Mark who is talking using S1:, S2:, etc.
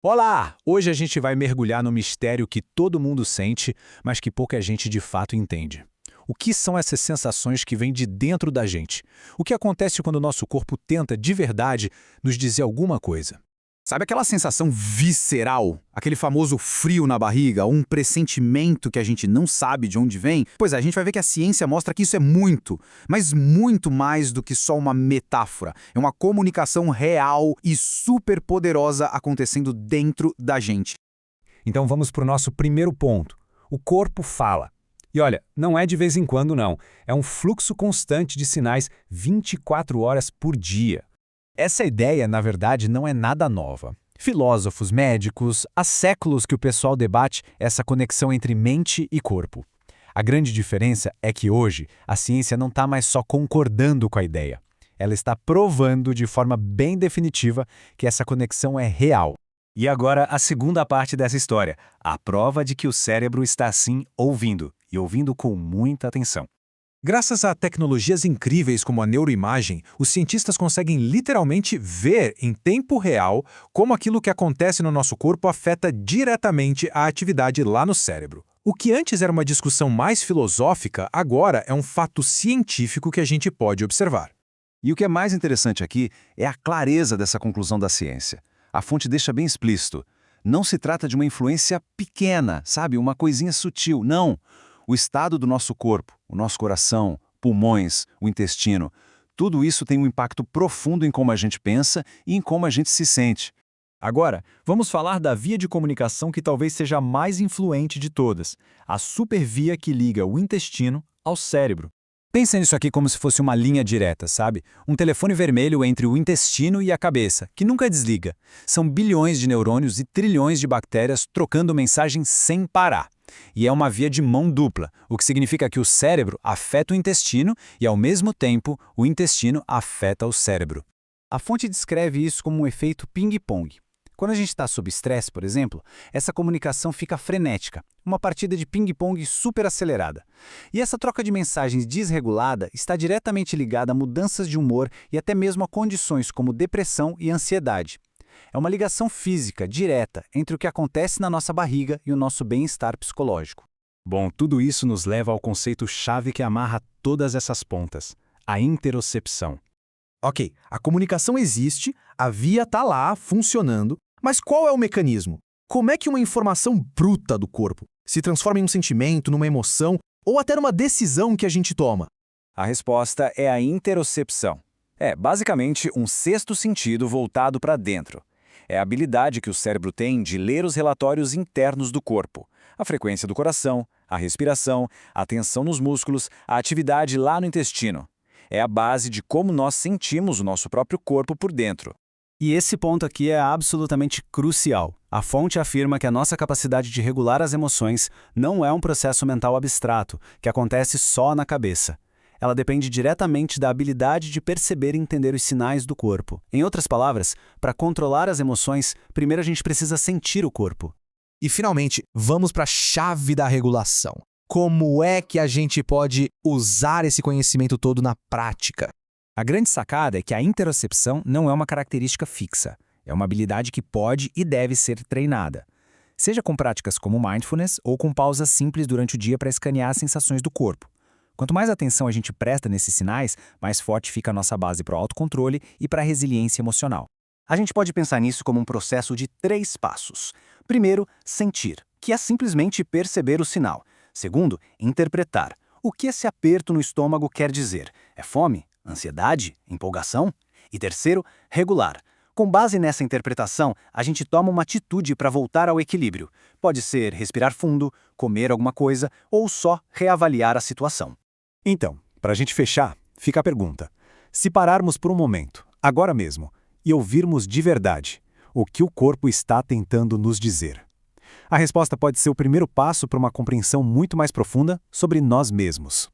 S1: Olá! Hoje a gente vai mergulhar no mistério que todo mundo sente, mas que pouca gente de fato entende. O que são essas sensações que vêm de dentro da gente? O que acontece quando o nosso corpo tenta, de verdade, nos dizer alguma coisa?
S2: Sabe aquela sensação visceral? Aquele famoso frio na barriga, um pressentimento que a gente não sabe de onde vem? Pois é, a gente vai ver que a ciência mostra que isso é muito, mas muito mais do que só uma metáfora. É uma comunicação real e super poderosa acontecendo dentro da gente.
S1: Então vamos para o nosso primeiro ponto. O corpo fala. E olha, não é de vez em quando não. É um fluxo constante de sinais 24 horas por dia. Essa ideia, na verdade, não é nada nova. Filósofos, médicos, há séculos que o pessoal debate essa conexão entre mente e corpo. A grande diferença é que hoje a ciência não está mais só concordando com a ideia. Ela está provando de forma bem definitiva que essa conexão é real. E agora a segunda parte dessa história, a prova de que o cérebro está assim ouvindo, e ouvindo com muita atenção. Graças a tecnologias incríveis como a neuroimagem, os cientistas conseguem literalmente ver em tempo real como aquilo que acontece no nosso corpo afeta diretamente a atividade lá no cérebro. O que antes era uma discussão mais filosófica, agora é um fato científico que a gente pode observar.
S3: E o que é mais interessante aqui é a clareza dessa conclusão da ciência. A fonte deixa bem explícito. Não se trata de uma influência pequena, sabe? Uma coisinha sutil. Não. O estado do nosso corpo, o nosso coração, pulmões, o intestino, tudo isso tem um impacto profundo em como a gente pensa e em como a gente se sente.
S4: Agora, vamos falar da via de comunicação que talvez seja a mais influente de todas, a supervia que liga o intestino ao cérebro.
S1: Pensa nisso aqui como se fosse uma linha direta, sabe? Um telefone vermelho entre o intestino e a cabeça, que nunca desliga. São bilhões de neurônios e trilhões de bactérias trocando mensagem sem parar. E é uma via de mão dupla, o que significa que o cérebro afeta o intestino e, ao mesmo tempo, o intestino afeta o cérebro.
S5: A fonte descreve isso como um efeito ping-pong. Quando a gente está sob estresse, por exemplo, essa comunicação fica frenética, uma partida de ping-pong super acelerada. E essa troca de mensagens desregulada está diretamente ligada a mudanças de humor e até mesmo a condições como depressão e ansiedade. É uma ligação física direta entre o que acontece na nossa barriga e o nosso bem-estar psicológico.
S1: Bom, tudo isso nos leva ao conceito-chave que amarra todas essas pontas, a interocepção.
S6: Ok, a comunicação existe, a via está lá, funcionando, mas qual é o mecanismo? Como é que uma informação bruta do corpo se transforma em um sentimento, numa emoção ou até numa decisão que a gente toma?
S4: A resposta é a interocepção. É basicamente um sexto sentido voltado para dentro. É a habilidade que o cérebro tem de ler os relatórios internos do corpo, a frequência do coração, a respiração, a tensão nos músculos, a atividade lá no intestino. É a base de como nós sentimos o nosso próprio corpo por dentro.
S5: E esse ponto aqui é absolutamente crucial. A fonte afirma que a nossa capacidade de regular as emoções não é um processo mental abstrato, que acontece só na cabeça. Ela depende diretamente da habilidade de perceber e entender os sinais do corpo. Em outras palavras, para controlar as emoções, primeiro a gente precisa sentir o corpo.
S6: E, finalmente, vamos para a chave da regulação. Como é que a gente pode usar esse conhecimento todo na prática?
S7: A grande sacada é que a interocepção não é uma característica fixa. É uma habilidade que pode e deve ser treinada. Seja com práticas como mindfulness ou com pausas simples durante o dia para escanear as sensações do corpo. Quanto mais atenção a gente presta nesses sinais, mais forte fica a nossa base para o autocontrole e para a resiliência emocional.
S5: A gente pode pensar nisso como um processo de 3 passos. Primeiro, sentir, que é simplesmente perceber o sinal. Segundo, interpretar. O que esse aperto no estômago quer dizer? É fome? Ansiedade? Empolgação? E terceiro, regular. Com base nessa interpretação, a gente toma uma atitude para voltar ao equilíbrio. Pode ser respirar fundo, comer alguma coisa ou só reavaliar a situação.
S1: Então, para a gente fechar, fica a pergunta. Se pararmos por um momento, agora mesmo, e ouvirmos de verdade o que o corpo está tentando nos dizer? A resposta pode ser o primeiro passo para uma compreensão muito mais profunda sobre nós mesmos.